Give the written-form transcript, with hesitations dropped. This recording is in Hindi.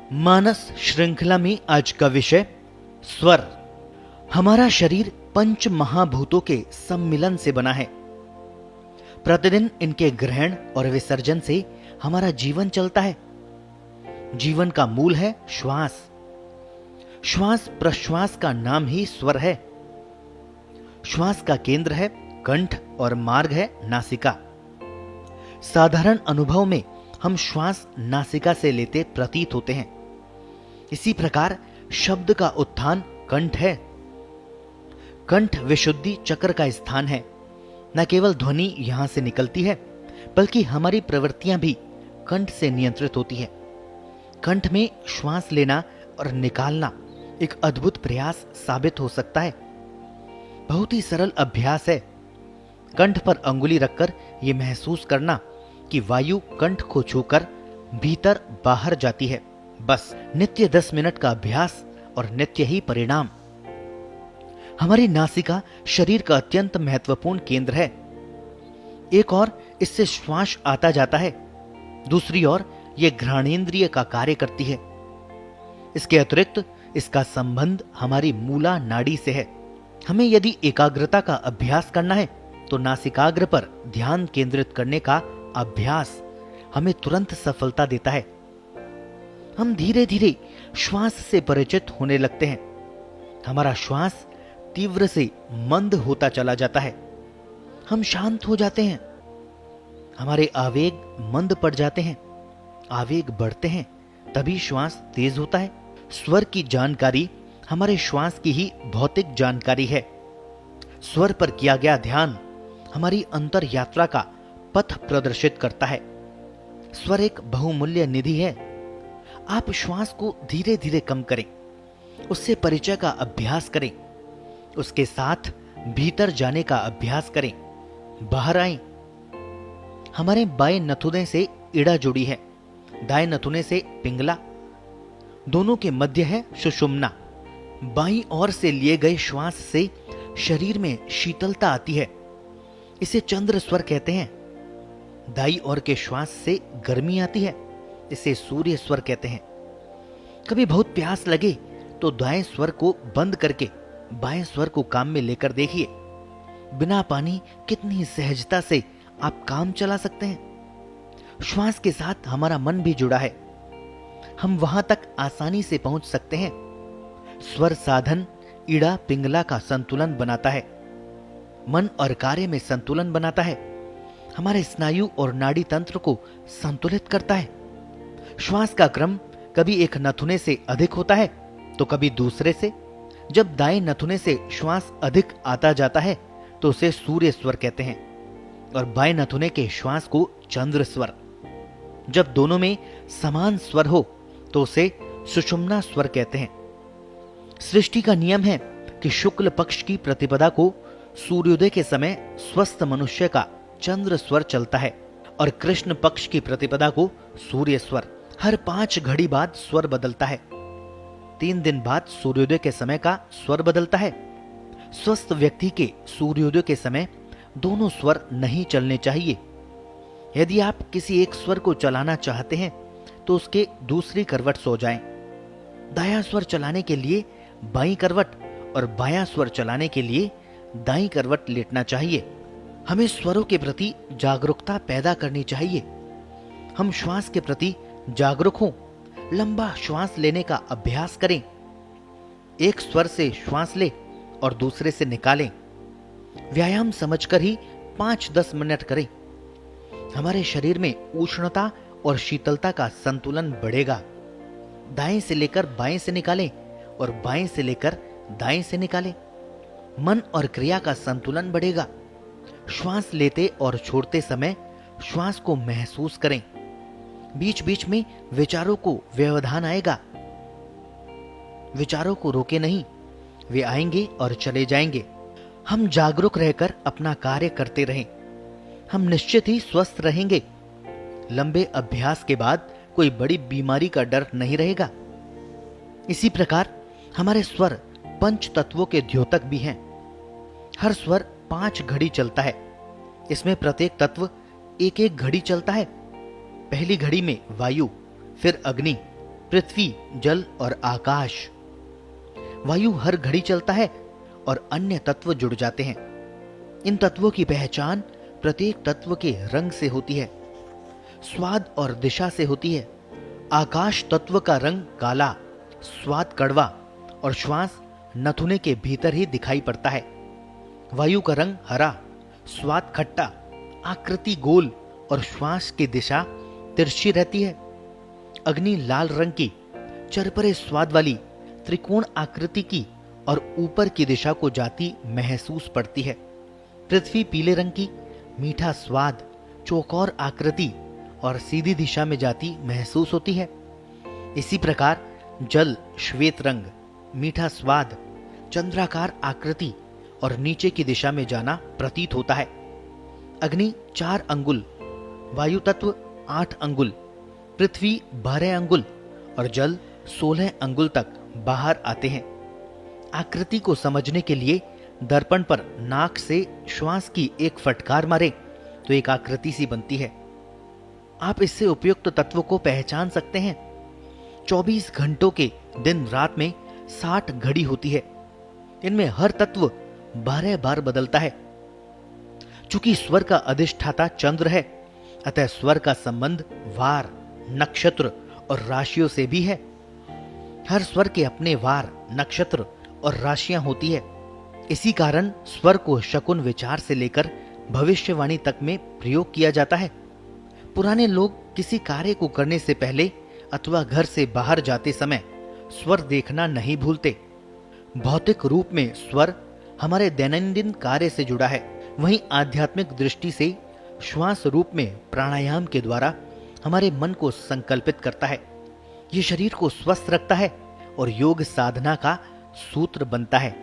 मानस श्रृंखला में आज का विषय स्वर। हमारा शरीर पंच महाभूतों के सम्मिलन से बना है। प्रतिदिन इनके ग्रहण और विसर्जन से हमारा जीवन चलता है। जीवन का मूल है श्वास। श्वास प्रश्वास का नाम ही स्वर है। श्वास का केंद्र है कंठ और मार्ग है नासिका। साधारण अनुभव में हम श्वास नासिका से लेते प्रतीत होते हैं। इसी प्रकार शब्द का उत्थान कंठ है। कंठ विशुद्धि चक्र का स्थान है। न केवल ध्वनि यहां से निकलती है, बल्कि हमारी प्रवृत्तियां भी कंठ से नियंत्रित होती है। कंठ में श्वास लेना और निकालना एक अद्भुत प्रयास साबित हो सकता है। बहुत ही सरल अभ्यास है। कंठ पर अंगुली रखकर यह महसूस करना कि वायु कंठ को छूकर भीतर बाहर जाती है। बस नित्य 10 मिनट का अभ्यास और नित्य ही परिणाम। हमारी नासिका शरीर का अत्यंत महत्वपूर्ण केंद्र है। एक और इससे श्वास आता जाता है, दूसरी ओर यह घ्राणेंद्रिय का कार्य करती है। इसके अतिरिक्त इसका संबंध हमारी मूला नाड़ी से है। हमें यदि एकाग्रता का अभ्यास करना है तो नासिकाग्र पर ध्यान केंद्रित करने का अभ्यास हमें तुरंत सफलता देता है। हम धीरे धीरे श्वास से परिचित होने लगते हैं। हमारा श्वास तीव्र से मंद होता चला जाता है। हम शांत हो जाते हैं। हमारे आवेग मंद पड़ जाते हैं। आवेग बढ़ते हैं, तभी श्वास तेज होता है। स्वर की जानकारी हमारे श्वास की ही भौतिक जानकारी है। स्वर पर किया गया ध्यान हमारी अंतर यात्रा का पथ प्रदर्शित करता है। स्वर एक बहुमूल्य निधि है। आप श्वास को धीरे धीरे कम करें, उससे परिचय का अभ्यास करें, उसके साथ भीतर जाने का अभ्यास करें, बाहर आएं। हमारे बाएं नथुने से इड़ा जुड़ी है, दाएं नथुने से पिंगला, दोनों के मध्य है सुषुम्ना। बाईं ओर से लिए गए श्वास से शरीर में शीतलता आती है, इसे चंद्र स्वर कहते हैं। दाईं ओर के श्वास से गर्मी आती है, इसे सूर्य स्वर कहते हैं। कभी बहुत प्यास लगे तो दाएं स्वर को बंद करके बाएं स्वर को काम में लेकर देखिए। बिना पानी कितनी सहजता से आप काम चला सकते हैं। श्वास के साथ हमारा मन भी जुड़ा है। हम वहां तक आसानी से पहुंच सकते हैं। स्वर साधन इड़ा पिंगला का संतुलन बनाता है। मन और कार्य में संतुलन बनाता है। हमारे स्नायु और नाड़ी तंत्र को संतुलित करता है। श्वास का क्रम कभी एक नथुने से अधिक होता है तो कभी दूसरे से। जब दाएं नथुने से श्वास अधिक आता जाता है तो उसे सूर्य स्वर कहते हैं, और बाएं नथुने के श्वास को चंद्र स्वर। जब दोनों में समान स्वर हो तो उसे सुषुम्ना स्वर कहते हैं। सृष्टि का नियम है कि शुक्ल पक्ष की प्रतिपदा को सूर्योदय के समय स्वस्थ मनुष्य का चंद्र स्वर चलता है, और कृष्ण पक्ष की प्रतिपदा को सूर्य स्वर। हर 5 घड़ी बाद स्वर बदलता है। 3 दिन बाद सूर्योदय के समय का स्वर बदलता है। स्वस्थ व्यक्ति के सूर्योदय के समय दोनों स्वर नहीं चलने चाहिए। यदि आप किसी एक स्वर को चलाना चाहते हैं तो उसके दूसरी करवट सो जाएं। दायां स्वर चलाने के लिए बाईं करवट और बायां स्वर चलाने के लिए दाईं करवट लेटना चाहिए। हमें स्वरों के प्रति जागरूकता पैदा करनी चाहिए। हम श्वास के प्रति जागरूक हों। लंबा श्वास लेने का अभ्यास करें। एक स्वर से श्वास लें और दूसरे से निकालें। व्यायाम समझकर ही 5-10 मिनट करें। हमारे शरीर में उष्णता और शीतलता का संतुलन बढ़ेगा। दाएं से लेकर बाएं से निकालें और बाएं से लेकर दाएं से निकालें। मन और क्रिया का संतुलन बढ़ेगा। श्वास लेते और छोड़ते समय श्वास को महसूस करें। बीच बीच में विचारों को व्यवधान आएगा। विचारों को रोके नहीं, वे आएंगे और चले जाएंगे। हम जागरूक रहकर अपना कार्य करते रहें। हम निश्चित ही स्वस्थ रहेंगे। लंबे अभ्यास के बाद कोई बड़ी बीमारी का डर नहीं रहेगा। इसी प्रकार हमारे स्वर पंच तत्वों के द्योतक भी हैं। हर स्वर 5 घड़ी चलता है। इसमें प्रत्येक तत्व एक एक घड़ी चलता है। पहली घड़ी में वायु, फिर अग्नि, पृथ्वी, जल और आकाश। वायु हर घड़ी चलता है और अन्य तत्व जुड़ जाते हैं। इन तत्वों की पहचान प्रत्येक तत्व के रंग से होती है, स्वाद और दिशा से होती है। आकाश तत्व का रंग काला, स्वाद कड़वा और श्वास नथुने के भीतर ही दिखाई पड़ता है। वायु का रंग हरा, स्वाद खट्टा, आकृति गोल और श्वास की दिशा तिरछी रहती है। अग्नि लाल रंग की, चरपरे स्वाद वाली, त्रिकोण आकृति की और ऊपर की दिशा को जाती महसूस पड़ती है। पृथ्वी पीले रंग की, मीठा स्वाद, चौकोर आकृति और सीधी दिशा में जाती महसूस होती है। इसी प्रकार जल श्वेत रंग, मीठा स्वाद, चंद्राकार आकृति और नीचे की दिशा में जाना प्रतीत होता है। अग्नि 4 अंगुल, वायु तत्व 8 अंगुल, पृथ्वी 12 अंगुल और जल 16 अंगुल तक बाहर आते हैं। आकृति को समझने के लिए दर्पण पर नाक से श्वास की एक फटकार मारे तो एक आकृति सी बनती है। आप इससे उपयुक्त तत्व को पहचान सकते हैं। 24 घंटों के दिन रात में 60 घड़ी होती है। इनमें हर तत्व 12 बार बदलता है। चूंकि स्वर का अधिष्ठाता चंद्र है, अतः स्वर का संबंध वार, नक्षत्र और राशियों से भी है। हर स्वर के अपने वार, नक्षत्र और राशियां होती है। इसी कारण स्वर को शकुन विचार से लेकर भविष्यवाणी तक में प्रयोग किया जाता है। पुराने लोग किसी कार्य को करने से पहले अथवा घर से बाहर जाते समय स्वर देखना नहीं भूलते। भौतिक रूप में स्वर हमारे दैनंदिन कार्य से जुड़ा है, वहीं आध्यात्मिक दृष्टि से श्वास रूप में प्राणायाम के द्वारा हमारे मन को संकल्पित करता है। ये शरीर को स्वस्थ रखता है और योग साधना का सूत्र बनता है।